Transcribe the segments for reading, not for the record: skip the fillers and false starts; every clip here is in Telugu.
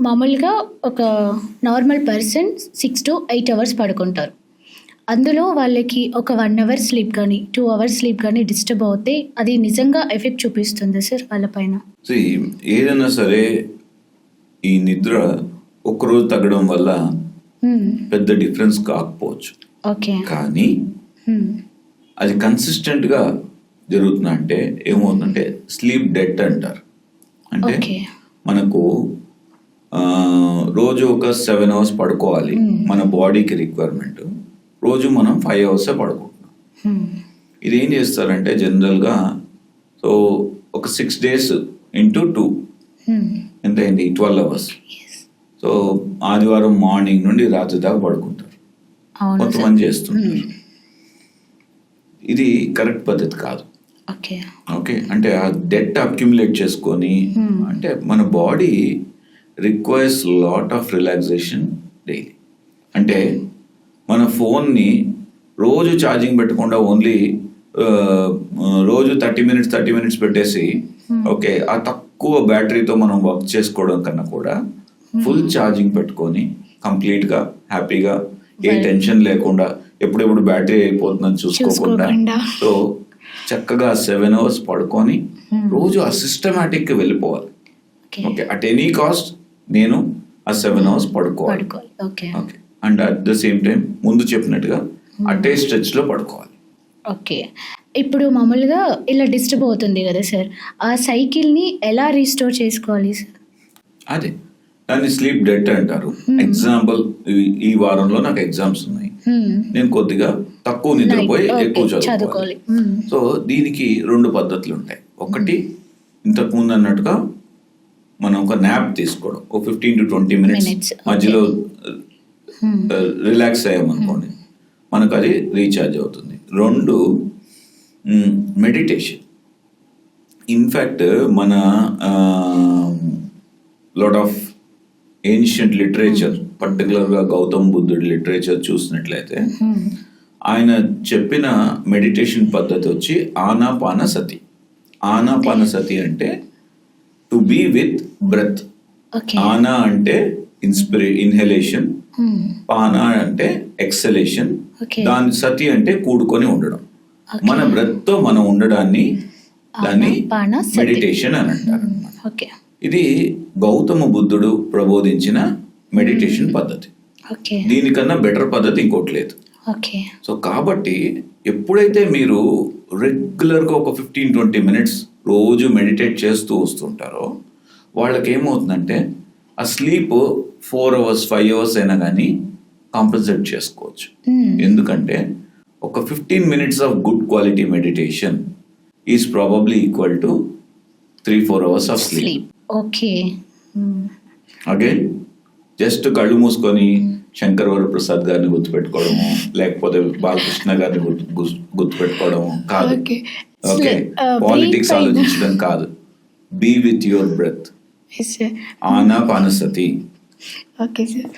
మామూలుగా ఒక నార్మల్ పర్సన్ 6 to 8 అవర్స్ పడుకుంటారు. అందులో వాళ్ళకి ఒక 1 అవర్ స్లీప్ గానీ, 2 అవర్స్ స్లీప్ గానీ డిస్టర్బ్ అవుతే అది నిజంగా ఎఫెక్ట్ చూపిస్తుందా సార్ వాళ్ళ పైన? ఏదైనా సరే ఈ నిద్ర ఒక్కరోజు తగ్గడం వల్ల పెద్ద డిఫరెన్స్ కాకపోవచ్చు. ఓకే. కానీ అది కన్సిస్టెంట్గా జరుగుతుందా అంటే ఏమవుతుందంటే స్లీప్ డెట్ అంటారు. అంటే ఓకే. మనకు రోజు ఒక 7 అవర్స్ పడుకోవాలి, మన బాడీకి రిక్వైర్మెంట్. రోజు మనం 5 అవర్సే పడుకుంటున్నాం. ఇది ఏం చేస్తారంటే జనరల్గా సో ఒక 6 days into 2 ఎంత అయింది 12 అవర్స్. సో ఆదివారం మార్నింగ్ నుండి రాత్రి దాకా పడుకుంటారు, కొంతమంది చేస్తుంటారు. ఇది కరెక్ట్ పద్ధతి కాదు. ఓకే, అంటే ఆ డెట్ అక్యుములేట్ చేసుకొని అంటే మన body requires lot of relaxation daily. అంటే మన ఫోన్ని రోజు ఛార్జింగ్ పెట్టకుండా ఓన్లీ రోజు 30 minutes పెట్టేసి ఓకే ఆ తక్కువ బ్యాటరీతో మనం వర్క్ చేసుకోవడం కన్నా కూడా ఫుల్ ఛార్జింగ్ పెట్టుకొని కంప్లీట్గా హ్యాపీగా ఏ టెన్షన్ లేకుండా ఎప్పుడెప్పుడు బ్యాటరీ అయిపోతుందని చూసుకోకుండా సో చక్కగా 7 hours పడుకొని రోజు ఆ సిస్టమేటిక్గా వెళ్ళిపోవాలి. ఓకే, అట్ ఎనీ కాస్ట్ నేను ఆ 7 hours పడుకోవాలి. Okay, and at the same time ముందు చెప్పినట్టుగా అటే స్ట్రెచ్లో పడుకోవాలి. ఓకే, ఇప్పుడు మామూలుగా ఇలా డిస్టర్బ్ అవుతుంది కదా సార్, ఆ సైకిల్ని ఎలా రీస్టోర్ చేసుకోవాలి సార్? అదే దాన్ని స్లీప్ డెట్ అంటారు. ఎగ్జాంపుల్ ఈ వారంలో నాకు ఎగ్జామ్స్ ఉన్నాయి, నేను కొద్దిగా తక్కువ నిద్రపోయి ఎక్కువ చదువుకోవాలి. సో దీనికి 2 పద్ధతులు ఉంటాయి. ఒకటి ఇంతకు ముందు అన్నట్టుగా మనం ఒక న్యాప్ తీసుకోవడం, ఒక 15 to 20 minutes మధ్యలో రిలాక్స్ అయ్యామనుకోండి, మనకు అది రీఛార్జ్ అవుతుంది. 2 మెడిటేషన్. ఇన్ఫ్యాక్ట్ మన లాట్ ఆఫ్ ఏన్షియంట్ లిటరేచర్, పర్టికులర్గా గౌతమ్ బుద్ధుడి లిటరేచర్ చూసినట్లయితే ఆయన చెప్పిన మెడిటేషన్ పద్ధతి వచ్చి ఆనాపానసతి. ఆనాపానసతి అంటే టు బీ విత్ బ్రెత్. ఆనా అంటే ఇన్హలేషన్, పానా అంటే ఎక్సలేషన్, దాని సతి అంటే కూడుకొని ఉండడం. మన బ్రెత్ తో మనం ఉండడాన్ని దాన్ని మెడిటేషన్ అని అంటారు అన్నమాట. ఇది గౌతమ బుద్ధుడు ప్రబోధించిన మెడిటేషన్ పద్ధతి. దీనికన్నా బెటర్ పద్ధతి ఇంకోటి లేదు. సో కాబట్టి ఎప్పుడైతే మీరు రెగ్యులర్గా ఒక 15-20 minutes రోజు మెడిటేట్ చేస్తూ వస్తుంటారో వాళ్ళకి ఏమవుతుందంటే ఆ స్లీప్ 4 hours 5 hours అయినా కానీ కాంపన్సేట్ చేసుకోవచ్చు. ఎందుకంటే ఒక 15 minutes of good quality meditation is probably equal to 3-4 hours of sleep. Again just కళ్ళు మూసుకొని శంకరవర ప్రసాద్ గారిని గుర్తుపెట్టుకోవడము, లేకపోతే బాలకృష్ణ గారిని గుర్తుపెట్టుకోవడము కాదు. ఓకే, పాలిటిక్స్ ఆలోచించడం కాదు. Be with your breath. Anapanasati. Okay sir,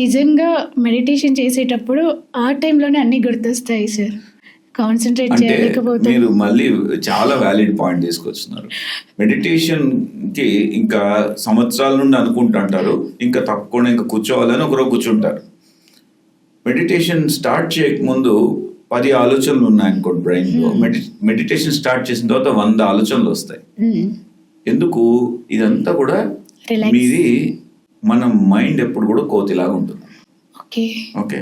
నిజంగా మెడిటేషన్ చేసేటప్పుడు ఆ టైంలోనే అన్ని గుర్తొస్తాయి సార్, కాన్సన్ట్రేట్ చేయలేకపోతే. మీరు మళ్ళీ చాలా వ్యాలిడ్ పాయింట్ తీసుకొస్తున్నారు. మెడిటేషన్ కి ఇంకా సంవత్సరాల నుండి అనుకుంటుంటారు, ఇంకా తప్పకుండా ఇంకా కూర్చోవాలని ఒకరోజు కూర్చుంటారు. మెడిటేషన్ స్టార్ట్ చేయకముందు 10 ఆలోచనలు ఉన్నాయనుకోండి బ్రెయిన్లో, మెడిటేషన్ స్టార్ట్ చేసిన తర్వాత 100 ఆలోచనలు వస్తాయి. ఎందుకు? ఇదంతా కూడా మీది మన మైండ్ ఎప్పుడు కూడా కోతిలాగా ఉంటుంది. ఓకే,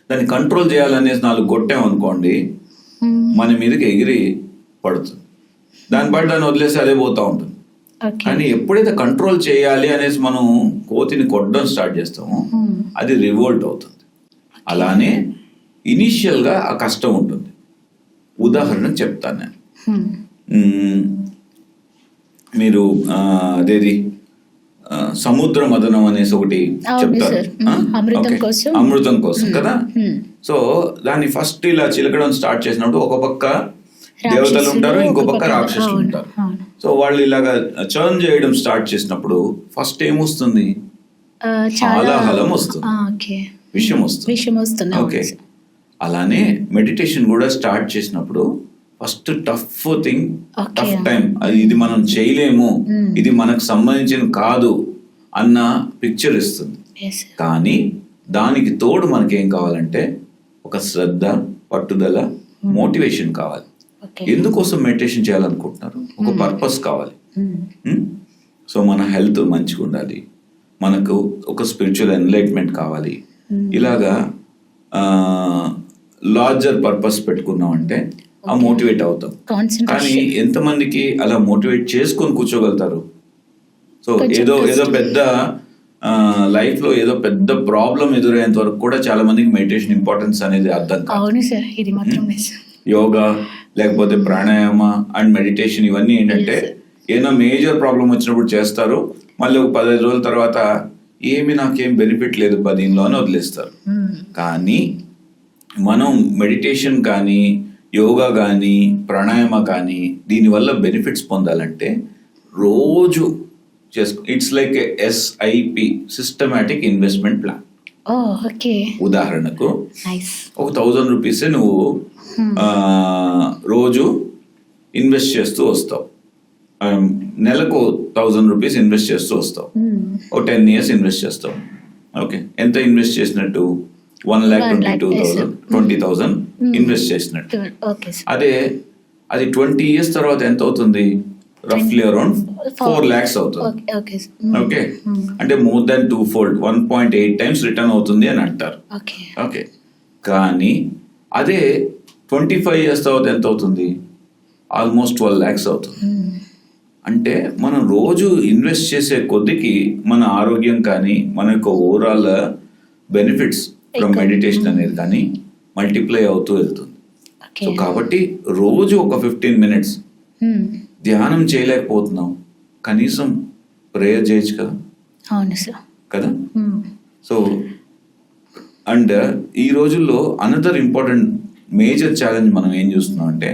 దాన్ని కంట్రోల్ చేయాలనేసి 4 కొట్టామనుకోండి మన మీదకి ఎగిరి పడుతుంది. దాన్ని బట్టి దాన్ని వదిలేసి అదే పోతూ ఉంటుంది. కానీ ఎప్పుడైతే కంట్రోల్ చేయాలి అనేసి మనం కోతిని కొట్టడం స్టార్ట్ చేస్తామో అది రివోల్ట్ అవుతుంది. అలానే ఇనీషియల్గా ఆ కష్టం ఉంటుంది. ఉదాహరణ చెప్తాను నేను. మీరు అదేది సముద్ర మదనం అనేసి ఒకటి చెప్తారు, అమృతం కోసం కదా. సో దాన్ని ఫస్ట్ ఇలా చిలకడం స్టార్ట్ చేసినప్పుడు ఒక పక్క దేవతలు ఉంటారు, ఇంకో పక్క రాక్షసులు ఉంటారు. సో వాళ్ళు ఇలాగా చర్న్ చేయడం స్టార్ట్ చేసినప్పుడు ఫస్ట్ ఏమొస్తుంది? హాలాహలం వస్తుంది, విషయం వస్తుంది. ఓకే, అలానే మెడిటేషన్ కూడా స్టార్ట్ చేసినప్పుడు first tough thing, tough time, ఇది మనం చేయలేము, ఇది మనకు సంబంధించిన కాదు అన్న పిక్చర్ ఇస్తుంది. Yes, sir. కానీ దానికి తోడు మనకేం కావాలంటే ఒక శ్రద్ధ, పట్టుదల, మోటివేషన్ కావాలి. Okay. ఎందుకోసం మెడిటేషన్ చేయాలనుకుంటున్నారు? ఒక పర్పస్ కావాలి. సో మన హెల్త్ మంచిగా ఉండాలి, మనకు ఒక స్పిరిచువల్ ఎన్లైట్మెంట్ కావాలి. ఇలాగా లార్జర్ పర్పస్ పెట్టుకున్నామంటే ఆ మోటివేట్ అవుతాం. కానీ Concentration. ఎంతమందికి అలా మోటివేట్ చేసుకొని కూర్చోగలుగుతారు? సో కొంచెం ఏదో కష్టం. పెద్ద లైఫ్ లో ఏదో పెద్ద ప్రాబ్లం ఎదురయ్యేంత వరకు కూడా చాలా మందికి మెడిటేషన్ ఇంపార్టెన్స్ అనేది అర్థం కాదు. అవును సార్, ఇది మాత్రం నిజం. యోగా లేకపోతే ప్రాణాయామ అండ్ మెడిటేషన్ ఇవన్నీ ఏంటంటే ఏదైనా మేజర్ ప్రాబ్లం వచ్చినప్పుడు చేస్తారు, మళ్ళీ ఒక 15 రోజుల తర్వాత నాకేం బెనిఫిట్ లేదు దీనిలో అని వదిలేస్తారు. కానీ మనం మెడిటేషన్ కానీ యోగా కానీ ప్రాణాయామ కానీ దీనివల్ల బెనిఫిట్స్ పొందాలంటే రోజు it's like SIP, systematic investment plan. Okay, ఉదాహరణకు నైస్. ఒక 1000 రూపీసే నువ్వు రోజు ఇన్వెస్ట్ చేస్తూ వస్తావు. నెలకు 1000 రూపీస్ ఇన్వెస్ట్ చేస్తూ వస్తావు. ఒక 10 years ఇన్వెస్ట్ చేస్తావు. ఓకే, ఎంత ఇన్వెస్ట్ చేసినట్టు? 1,22,000, 20,000 ఇన్వెస్ట్ చేసినట్టు. Okay sir. అది 20 years తర్వాత ఎంత అవుతుంది? రఫ్లీ అరౌండ్ 4 lakhs అవుతుంది. ఓకే ఓకే, అంటే more than 2-fold, 1.8 times return అవుతుంది అని అంటారు. ఓకే. ఓకే, కానీ అదే 25 years తర్వాత ఎంత అవుతుంది? ఆల్మోస్ట్ 12 lakhs అవుతుంది. అంటే మనం రోజు ఇన్వెస్ట్ చేసే కొద్దికి మన ఆరోగ్యం కానీ మన యొక్క ఓవరాల్ బెనిఫిట్స్ ఫ్రమ్ మెడిటేషన్ అనేది కానీ మల్టిప్లై అవుతూ వెళ్తుంది. సో కాబట్టి రోజు ఒక 15 minutes ధ్యానం చేయలేకపోతున్నాం, కనీసం ప్రేయర్ చేయొచ్చు కదా. అవును సార్. కదా. సో అండ్ ఈ రోజుల్లో అనదర్ ఇంపార్టెంట్ మేజర్ ఛాలెంజ్ మనం ఏం చూస్తున్నాం అంటే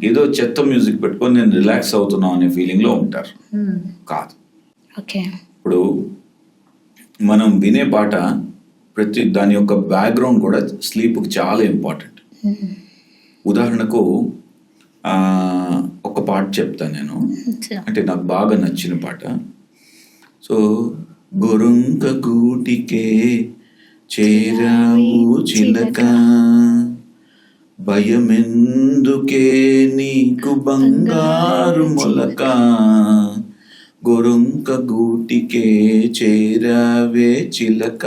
ఏదో చెత్త మ్యూజిక్ పెట్టుకొని నేను రిలాక్స్ అవుతున్నాం అనే ఫీలింగ్ లో ఉంటారు. కాదు. ఓకే. ఇప్పుడు మనం వినే పాట ప్రతి దాని యొక్క బ్యాక్గ్రౌండ్ కూడా స్లీప్కి చాలా ఇంపార్టెంట్. ఉదాహరణకు ఒక పాట చెప్తాను నేను, అంటే నాకు బాగా నచ్చిన పాట. సో గొరుంక గూటికే చేరావు చిలక, భయమెందుకే నీకు బంగారు మొలక, గొరుంక గూటికే చేరావే చిలక,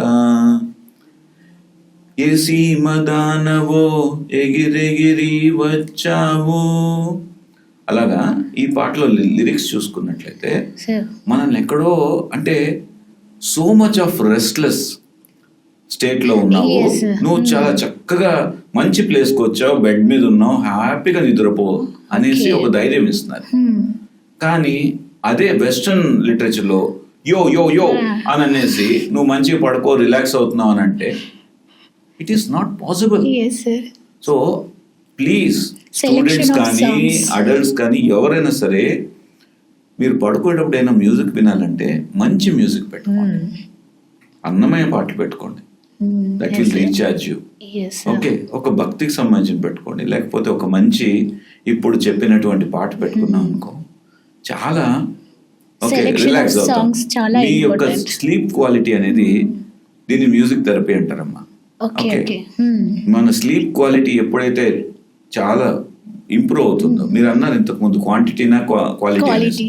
ఏ సీమదానవో ఎగిరెగిరి వచ్చావో. అలాగా ఈ పాటలో లిరిక్స్ చూసుకున్నట్లయితే మనల్ని ఎక్కడో అంటే so much of restless state లో ఉన్నావు, నువ్వు చాలా చక్కగా మంచి ప్లేస్కి వచ్చావు, బెడ్ మీద ఉన్నావు, హ్యాపీగా నిద్రపో అనేసి ఒక ధైర్యం ఇస్తున్నారు. కానీ అదే వెస్టర్న్ లిటరేచర్ లో యో యో యో అని అనేసి నువ్వు మంచిగా పడుకో, రిలాక్స్ అవుతున్నావు అని అంటే it is not possible. So please students కానీ అడల్ట్స్ కానీ ఎవరైనా సరే మీరు పడుకునేటప్పుడు అయినా మ్యూజిక్ వినాలంటే మంచి మ్యూజిక్ పెట్టుకోండి, అన్నమయ్య పాటలు పెట్టుకోండి, that will recharge you. Okay, ఒక భక్తికి సంబంధించిన పెట్టుకోండి, లేకపోతే ఒక మంచి ఇప్పుడు చెప్పినటువంటి పాట పెట్టుకున్నాం అనుకో, చాలా ఓకే రిలాక్స్ అవుతాం. మీ యొక్క స్లీప్ క్వాలిటీ అనేది దీన్ని మ్యూజిక్ థెరపీ అంటారమ్మా. ఓకే, మన స్లీప్ క్వాలిటీ ఎప్పుడైతే చాలా ఇంప్రూవ్ అవుతుందో, మీరు అన్నారు ఇంతకు ముందు క్వాంటిటీనా quality,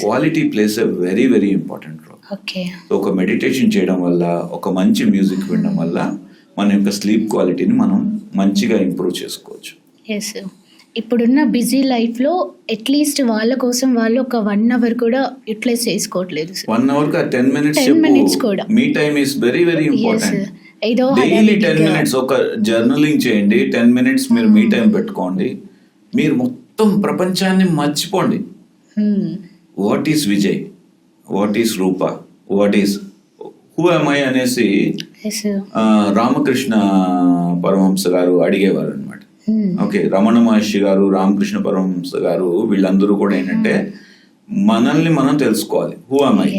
quality plays a very very important role. ఒక మెడిటేషన్ చేయడం వల్ల, ఒక మంచి మ్యూజిక్ వినడం వల్ల మన యొక్క స్లీప్ క్వాలిటీని మనం మంచిగా ఇంప్రూవ్ చేసుకోవచ్చు. ఇప్పుడున్న బిజీ లైఫ్ లో అట్లీస్ట్ వాళ్ళ కోసం వాళ్ళు ఒక 1 hour కూడా యూటిలైజ్ చేసుకోవట్లేదు. 1 hour కా 10 minutes కూడా మీ time is very very important. Daily 10 minutes ఒక జర్నలింగ్ చేయండి, 10 minutes మీరు మీ టైం పెట్టుకోండి, మీరు మొత్తం ప్రపంచాన్ని మర్చిపోండి. What is Vijay, what is Roopa, what is who am I అనేసి రామకృష్ణ పరమహంస గారు అడిగేవారు అనమాట. ఓకే, రమణ మహర్షి గారు, రామకృష్ణ పరమహంస గారు, వీళ్ళందరూ కూడా ఏంటంటే మనల్ని మనం తెలుసుకోవాలి. హూ am I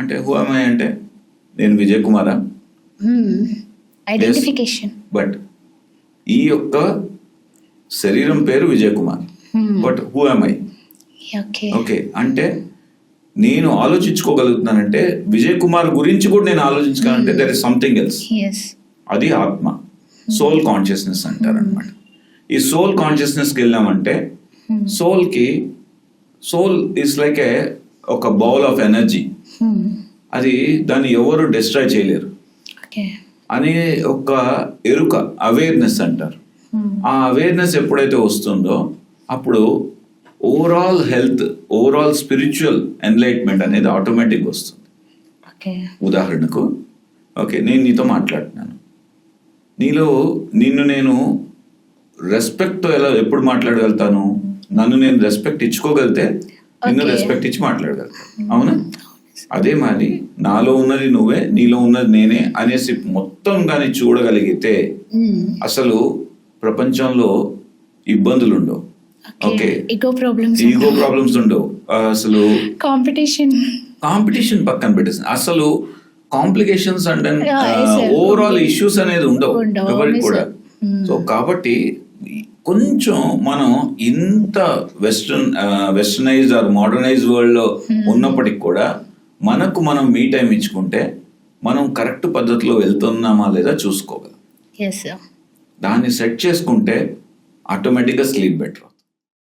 అంటే, హూ am I అంటే నేను విజయ్ కుమారా, ఐడెంటిఫికేషన్. బట్ ఈ యొక్క శరీరం పేరు Vijay Kumar, but who am I? Okay, అంటే నేను ఆలోచించుకోగలుగుతున్నానంటే విజయ్ కుమార్ గురించి కూడా నేను ఆలోచించగలంటే there is something else. Yes. అది ఆత్మ, సోల్ కాన్షియస్నెస్ అంటారు అనమాట. ఈ సోల్ కాన్షియస్నెస్కి వెళ్ళామంటే సోల్ ఈస్ లైక్ ఒక బౌల్ ఆఫ్ ఎనర్జీ. అది దాన్ని ఎవరు డిస్ట్రాయ్ చేయలేరు అనే ఒక ఎరుక, అవేర్నెస్ అంటారు. ఆ అవేర్నెస్ ఎప్పుడైతే వస్తుందో అప్పుడు overall health, overall spiritual enlightenment అనేది ఆటోమేటిక్ వస్తుంది. ఉదాహరణకు నేను నీతో మాట్లాడుతున్నాను, నిన్ను నేను రెస్పెక్ట్తో ఎప్పుడు మాట్లాడగలుగుతాను? నన్ను నేను రెస్పెక్ట్ ఇచ్చుకోగలిగితే నిన్ను రెస్పెక్ట్ ఇచ్చి మాట్లాడగలుగుతాను, అవునా? అదే మరి నాలో ఉన్నది నువ్వే, నీలో ఉన్నది నేనే అనేసి మొత్తం కానీ చూడగలిగితే అసలు ప్రపంచంలో ఇబ్బందులు ఉండవు. ఓకే, ఈగో ప్రాబ్లమ్స్ ఉండవు. అసలు కాంపిటీషన్ పక్కన పెట్టేసి అసలు కాంప్లికేషన్స్ అండ్ ఓవరాల్ ఇష్యూస్ అనేది ఉండవు ఎవరికి కూడా. సో కాబట్టి కొంచెం మనం ఇంత వెస్టర్నైజ్ ఆర్ మోడర్నైజ్ వరల్డ్ లో ఉన్నప్పటికి కూడా మనకు మనం మీ టైం ఇచ్చుకుంటే మనం కరెక్ట్ పద్ధతిలో వెళ్తున్నామా లేదా చూసుకోగలం. దాన్ని సెట్ చేసుకుంటే ఆటోమేటిక్గా స్లీప్ బెటర్.